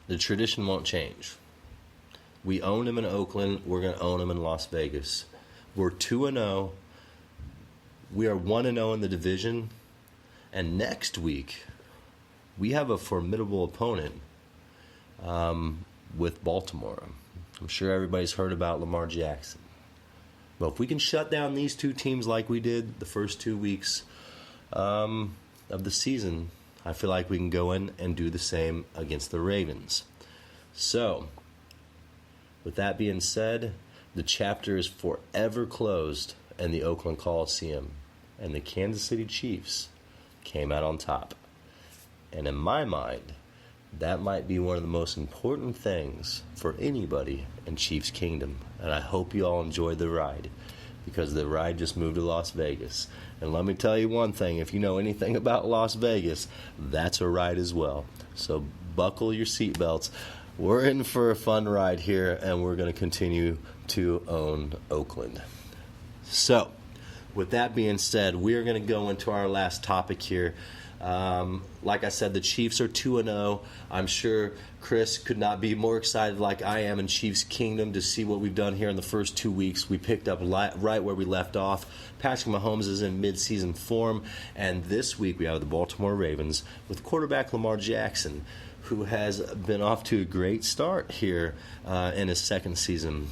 the tradition won't change. We own them in Oakland. We're going to own them in Las Vegas. We're 2-0. We are 1-0 in the division. And next week, we have a formidable opponent with Baltimore. I'm sure everybody's heard about Lamar Jackson. But if we can shut down these two teams like we did the first 2 weeks of the season, I feel like we can go in and do the same against the Ravens. So, with that being said, the chapter is forever closed in the Oakland Coliseum, and the Kansas City Chiefs came out on top. And in my mind, that might be one of the most important things for anybody in Chiefs Kingdom. And I hope you all enjoyed the ride, because the ride just moved to Las Vegas. And let me tell you one thing, if you know anything about Las Vegas, that's a ride as well. So buckle your seatbelts. We're in for a fun ride here, and we're going to continue to own Oakland. So, with that being said, we are going to go into our last topic here. Like I said, the Chiefs are 2-0. I'm sure Chris could not be more excited like I am in Chiefs Kingdom to see what we've done here in the first 2 weeks. We picked up right where we left off. Patrick Mahomes is in mid-season form, and this week we have the Baltimore Ravens with quarterback Lamar Jackson, who has been off to a great start here in his second season.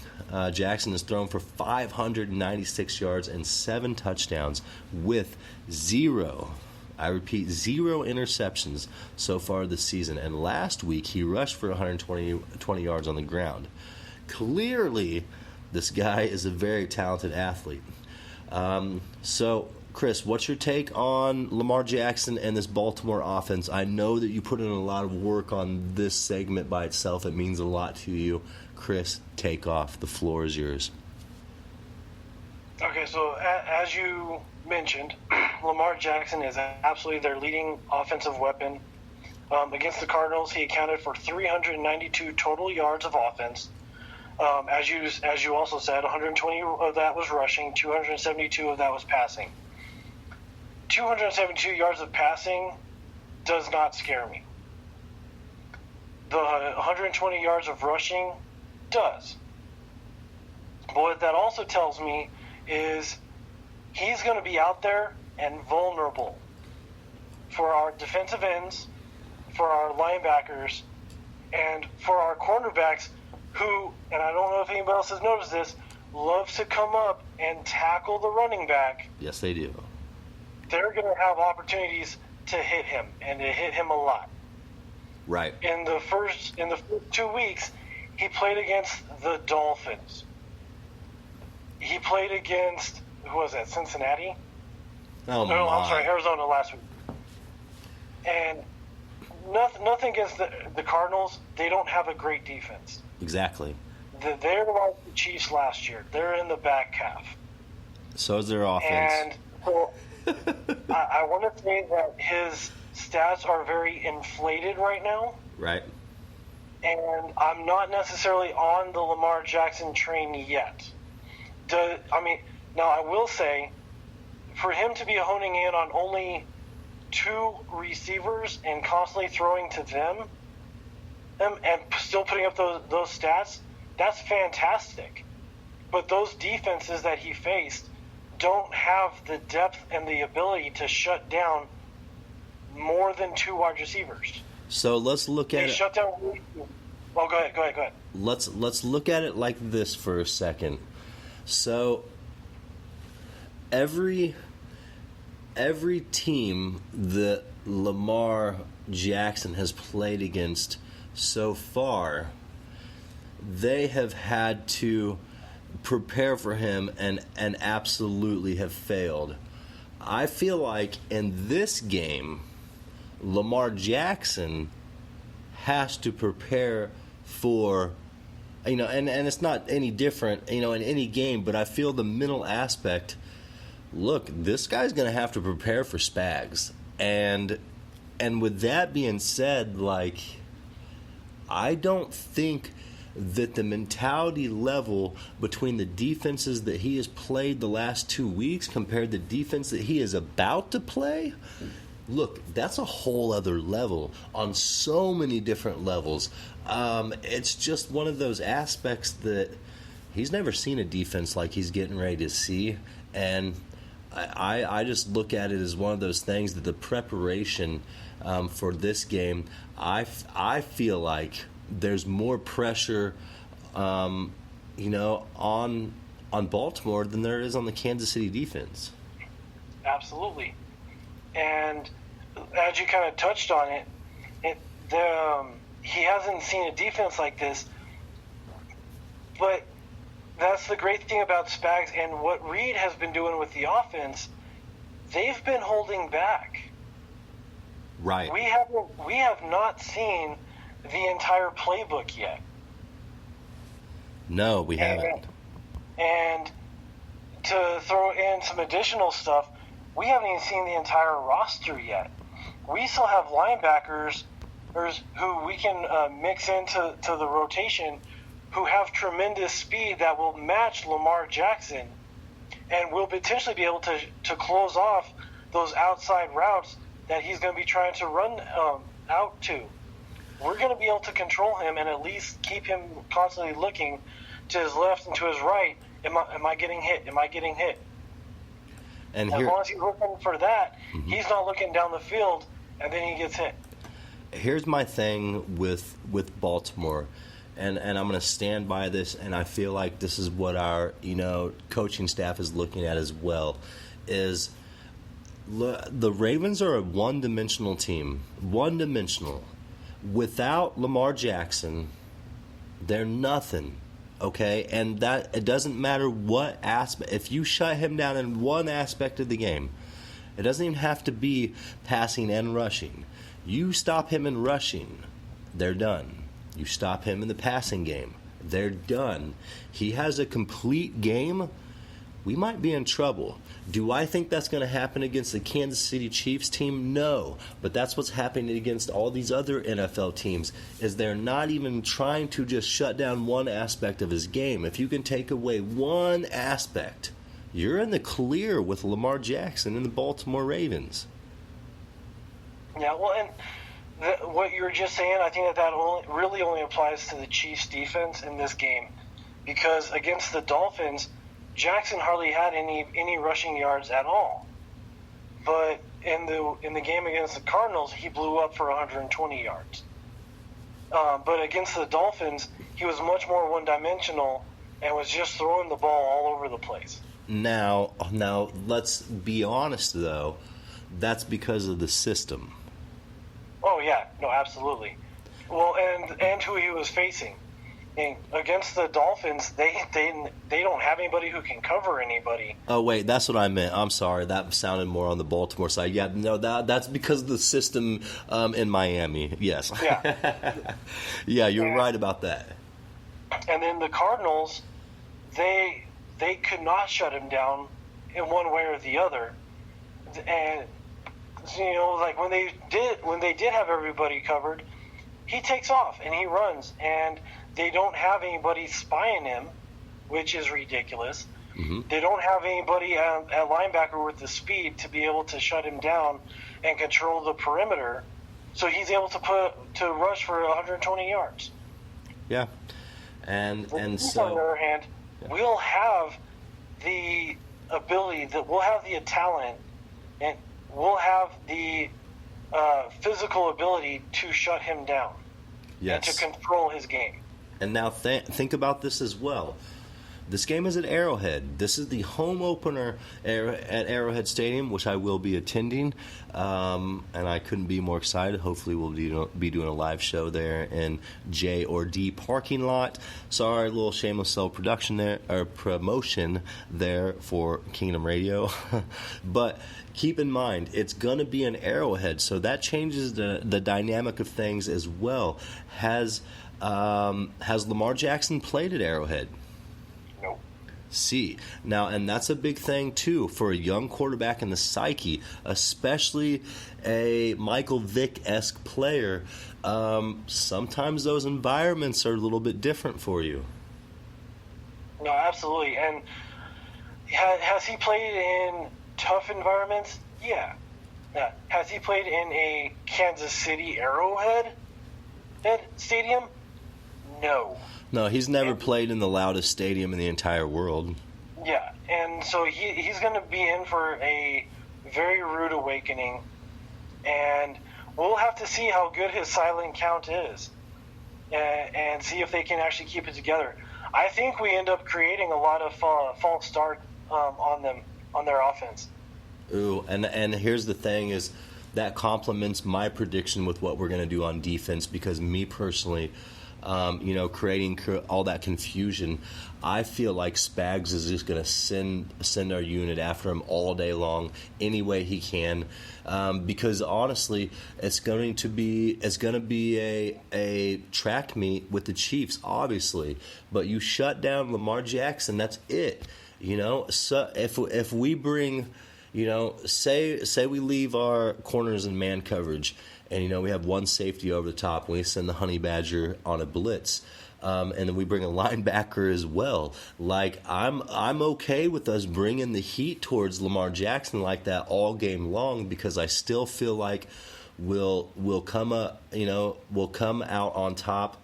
Jackson has thrown for 596 yards and 7 touchdowns with 0 interceptions so far this season. And last week, he rushed for 120 yards on the ground. Clearly, this guy is a very talented athlete. So, Chris, what's your take on Lamar Jackson and this Baltimore offense? I know that you put in a lot of work on this segment by itself. It means a lot to you. Chris, take off. The floor is yours. Okay, so as you mentioned, Lamar Jackson is absolutely their leading offensive weapon. Against the Cardinals, he accounted for 392 total yards of offense. As you also said, 120 of that was rushing, 272 of that was passing. 272 yards of passing does not scare me. The 120 yards of rushing does. But what that also tells me is he's going to be out there and vulnerable for our defensive ends, for our linebackers, and for our cornerbacks who, and I don't know if anybody else has noticed this, loves to come up and tackle the running back. Yes, they do. They're going to have opportunities to hit him, and to hit him a lot. Right. In the first 2 weeks, he played against the Dolphins. He played against, who was that, Cincinnati? Oh, no, my. I'm sorry, Arizona last week. And nothing against the Cardinals. They don't have a great defense. Exactly. They're like the Chiefs last year. They're in the back half. So is their offense. And so I want to say that his stats are very inflated right now. Right. And I'm not necessarily on the Lamar Jackson train yet. Now I will say, for him to be honing in on only 2 receivers and constantly throwing to them and still putting up those stats, that's fantastic. But those defenses that he faced don't have the depth and the ability to shut down more than 2 wide receivers. So let's look at They shut down. Well, go ahead. Let's look at it like this for a second. So every team that Lamar Jackson has played against so far, they have had to prepare for him and absolutely have failed. I feel like in this game, Lamar Jackson has to prepare for, and it's not any different, in any game, but I feel the mental aspect, look, this guy's going to have to prepare for Spags. And with that being said, I don't think that the mentality level between the defenses that he has played the last 2 weeks compared to the defense that he is about to play, look, that's a whole other level on so many different levels. It's just one of those aspects that he's never seen a defense like he's getting ready to see. And I just look at it as one of those things that the preparation for this game, I feel like there's more pressure, on Baltimore than there is on the Kansas City defense. Absolutely. And as you kind of touched on it, he hasn't seen a defense like this. But that's the great thing about Spags and what Reed has been doing with the offense. They've been holding back. Right. We have not seen the entire playbook yet. No, we haven't. And to throw in some additional stuff, we haven't even seen the entire roster yet. We still have linebackers who we can mix into the rotation who have tremendous speed that will match Lamar Jackson and will potentially be able to close off those outside routes that he's going to be trying to run out to. We're going to be able to control him and at least keep him constantly looking to his left and to his right. Am I getting hit? Am I getting hit? And as long as he's looking for that, he's not looking down the field, and then he gets hit. Here's my thing with Baltimore, and I'm going to stand by this, and I feel like this is what our coaching staff is looking at as well, is the Ravens are a one-dimensional team. One-dimensional. Without Lamar Jackson, they're nothing, okay? And that it doesn't matter what aspect. If you shut him down in one aspect of the game, it doesn't even have to be passing and rushing. You stop him in rushing, they're done. You stop him in the passing game, they're done. He has a complete game, we might be in trouble. Do I think that's going to happen against the Kansas City Chiefs team? No. But that's what's happening against all these other NFL teams, is they're not even trying to just shut down one aspect of his game. If you can take away one aspect, you're in the clear with Lamar Jackson and the Baltimore Ravens. Yeah, well, and what you were just saying, I think that really only applies to the Chiefs' defense in this game. Because against the Dolphins, Jackson hardly had any rushing yards at all. But in the game against the Cardinals, he blew up for 120 yards. But against the Dolphins, he was much more one-dimensional and was just throwing the ball all over the place. Now, let's be honest, though. That's because of the system. Oh, yeah. No, absolutely. Well, and who he was facing. And against the Dolphins, they don't have anybody who can cover anybody. Oh, wait, that's what I meant. I'm sorry. That sounded more on the Baltimore side. Yeah, no, that's because of the system in Miami. Yes. Yeah. Yeah, you're right about that. And then the Cardinals, they could not shut him down in one way or the other. And like when they did have everybody covered, he takes off and he runs, and they don't have anybody spying him, which is ridiculous. Mm-hmm. They don't have anybody at linebacker with the speed to be able to shut him down and control the perimeter. So he's able to rush for 120 yards. Yeah, and so on the other hand, we'll have the ability, that we'll have the talent, and we'll have the physical ability to shut him down. and to control his game. And now think about this as well. This game is at Arrowhead. This is the home opener at Arrowhead Stadium, which I will be attending, and I couldn't be more excited. Hopefully we'll be doing a live show there in J or D parking lot. Sorry, a little shameless self-production there, or promotion there for Kingdom Radio. But keep in mind, it's going to be an Arrowhead, so that changes the dynamic of things as well. Has Lamar Jackson played at Arrowhead? See, now, and that's a big thing, too, for a young quarterback in the psyche, especially a Michael Vick-esque player. Sometimes those environments are a little bit different for you. No, absolutely. And has he played in tough environments? Yeah. Has he played in a Kansas City Arrowhead stadium? No. No, he's never played in the loudest stadium in the entire world. Yeah, and so he's going to be in for a very rude awakening, and we'll have to see how good his silent count is, and see if they can actually keep it together. I think we end up creating a lot of false start on their offense. Ooh, and here's the thing is that complements my prediction with what we're going to do on defense, because me personally, creating all that confusion, I feel like Spags is just going to send our unit after him all day long, any way he can, because honestly, it's going to be a track meet with the Chiefs, obviously, but you shut down Lamar Jackson, that's it. So if we bring, say we leave our corners in man coverage, and we have one safety over the top, and we send the Honey Badger on a blitz, and then we bring a linebacker as well. Like, I'm okay with us bringing the heat towards Lamar Jackson like that all game long, because I still feel like we'll come out on top.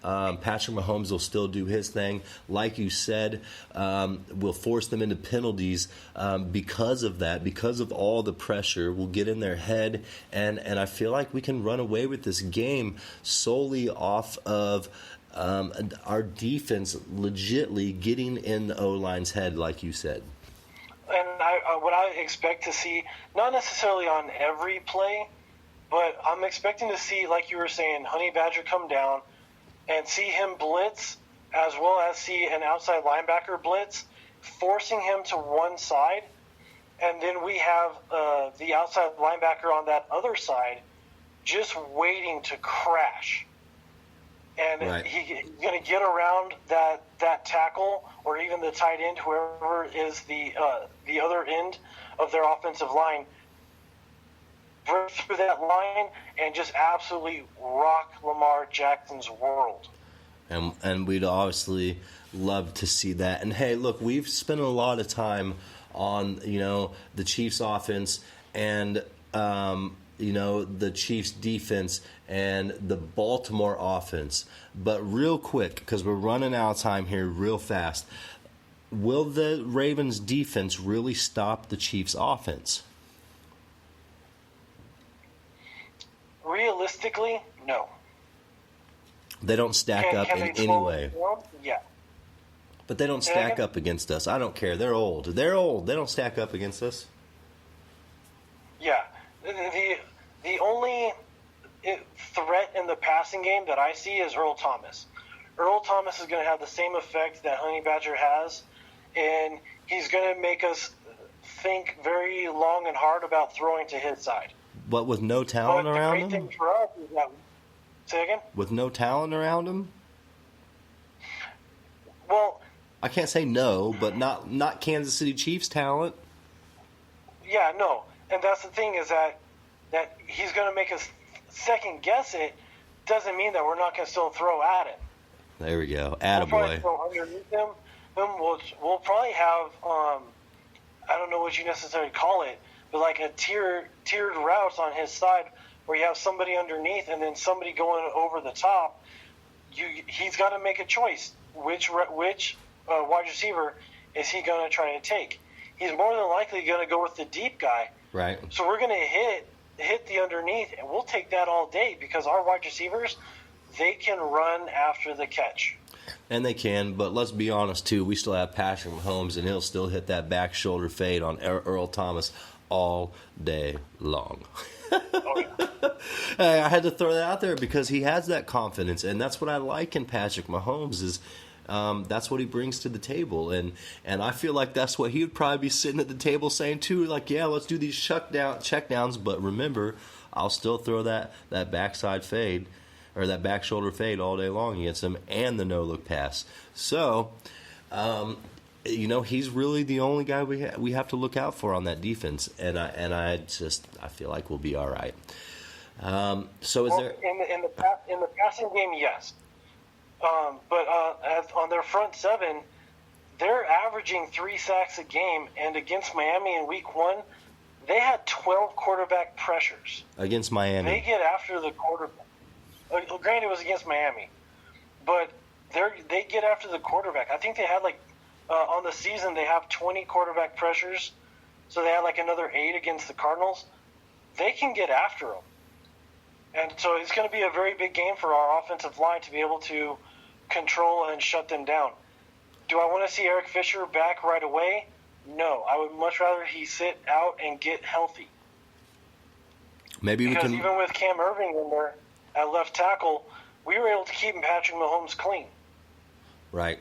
Patrick Mahomes will still do his thing. Like you said, we'll force them into penalties because of that, because of all the pressure. We'll get in their head, and I feel like we can run away with this game solely off of our defense legitly getting in the O-line's head, like you said. And what I expect to see, not necessarily on every play, but I'm expecting to see, like you were saying, Honey Badger come down, and see him blitz, as well as see an outside linebacker blitz, forcing him to one side, and then we have the outside linebacker on that other side just waiting to crash. And right. He's going to get around that tackle, or even the tight end, whoever is the other end of their offensive line, break through that line and just absolutely rock Lamar Jackson's world. And we'd obviously love to see that. And hey, look, we've spent a lot of time on the Chiefs offense and the Chiefs defense and the Baltimore offense. But real quick, because we're running out of time here real fast, will the Ravens defense really stop the Chiefs offense? Realistically, no. They don't stack up in any way. Yeah. But they don't stack up against us. I don't care. They're old. They don't stack up against us. Yeah. The only threat in the passing game that I see is Earl Thomas. Earl Thomas is going to have the same effect that Honey Badger has, and he's going to make us think very long and hard about throwing to his side. But with no talent around him? The great thing for us is that... Say again? With no talent around him? Well... I can't say no, but not Kansas City Chiefs talent. Yeah, no. And that's the thing, is that he's going to make us second-guess it. Doesn't mean that we're not going to still throw at him. There we go. We'll Attaboy. probably throw underneath him. We'll probably have... I don't know what you necessarily call it, but like a tiered routes on his side where you have somebody underneath and then somebody going over the top. He's got to make a choice. Which wide receiver is he going to try to take? He's more than likely going to go with the deep guy. Right. So we're going to hit the underneath, and we'll take that all day because our wide receivers, they can run after the catch. And they can, but let's be honest, too. We still have Patrick Mahomes, and he'll still hit that back shoulder fade on Earl Thomas all day long. Oh, yeah. Hey, I had to throw that out there because he has that confidence, and that's what I like in Patrick Mahomes is that's what he brings to the table. And I feel like that's what he would probably be sitting at the table saying, too, like, yeah, let's do these check downs, but remember, I'll still throw that backside fade or that back shoulder fade all day long against him and the no-look pass. So, he's really the only guy we have to look out for on that defense, and I feel like we'll be all right. So is there in the passing game? Yes, but on their front seven, they're averaging 3 sacks a game, and against Miami in Week 1, they had 12 quarterback pressures against Miami. They get after the quarterback. Granted, it was against Miami, but they get after the quarterback. I think they had on the season they have 20 quarterback pressures, so they had another 8 against the Cardinals. They can get after them, and so it's going to be a very big game for our offensive line to be able to control and shut them down. Do I want to see Eric Fisher back right away? No, I would much rather he sit out and get healthy. Maybe because even with Cam Irving in there at left tackle, we were able to keep Patrick Mahomes clean. Right.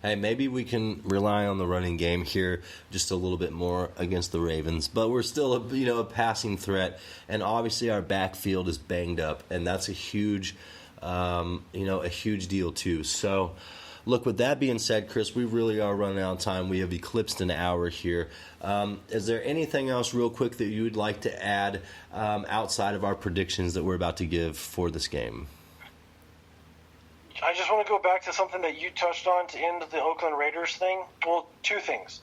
Hey, maybe we can rely on the running game here just a little bit more against the Ravens, but we're still a passing threat, and obviously our backfield is banged up, and that's a huge deal too. So, look, with that being said, Chris, we really are running out of time. We have eclipsed an hour here. Is there anything else real quick that you would like to add outside of our predictions that we're about to give for this game? I just want to go back to something that you touched on to end the Oakland Raiders thing. Well, 2 things.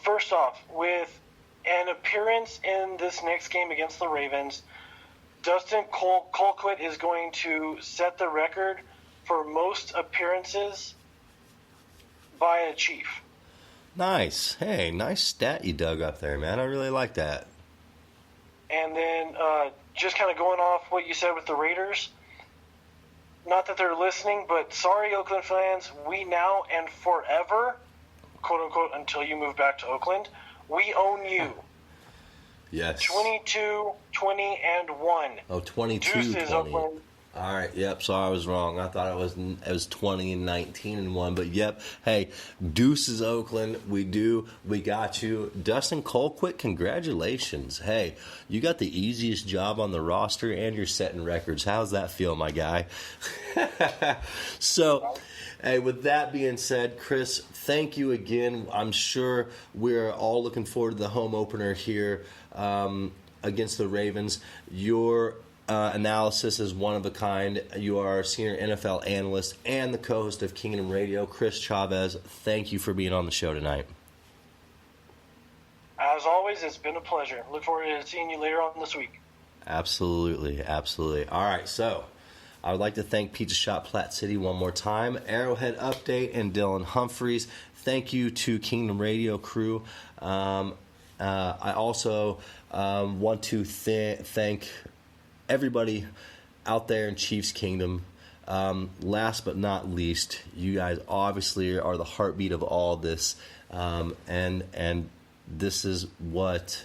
First off, with an appearance in this next game against the Ravens, Dustin Colquitt is going to set the record for most appearances by a Chief. Nice. Hey, nice stat you dug up there, man. I really like that. And then just kind of going off what you said with the Raiders, not that they're listening, but sorry, Oakland fans, we now and forever, quote-unquote, until you move back to Oakland, we own you. Yes. 22, 20, and 1. Oh, 22, Deuces, 20. Oakland. All right, yep, so I was wrong. I thought it was 20 and 19 and 1, but yep. Hey, deuces, Oakland. We got you. Dustin Colquitt, congratulations. Hey, you got the easiest job on the roster and you're setting records. How's that feel, my guy? So, hey, with that being said, Chris, thank you again. I'm sure we're all looking forward to the home opener here against the Ravens. Your analysis is one of a kind. You are a senior NFL analyst and the co-host of Kingdom Radio. Chris Chavez, thank you for being on the show tonight. As always, it's been a pleasure. Look forward to seeing you later on this week. Absolutely, absolutely. All right, so I would like to thank Pizza Shop Platte City one more time, Arrowhead Update, and Dylan Humphreys. Thank you to Kingdom Radio crew. I also want to thank everybody out there in Chiefs Kingdom. Last but not least, you guys obviously are the heartbeat of all this, and this is what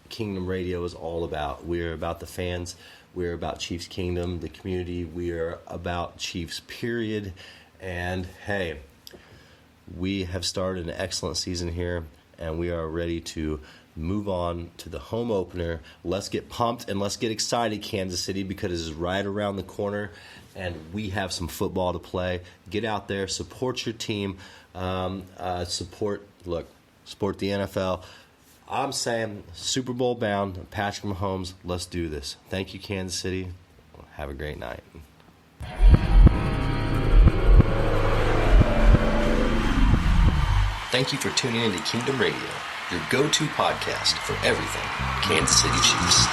Kingdom Radio is all about. We're about the fans. We're about Chiefs Kingdom, the community. We are about Chiefs, period. And, hey, we have started an excellent season here, and we are ready to move on to the home opener. Let's get pumped and let's get excited, Kansas City, because it is right around the corner and we have some football to play. Get out there, support your team, support the NFL. I'm saying Super Bowl bound, Patrick Mahomes, let's do this. Thank you, Kansas City. Have a great night. Thank you for tuning in to Kingdom Radio, your go-to podcast for everything Kansas City Chiefs.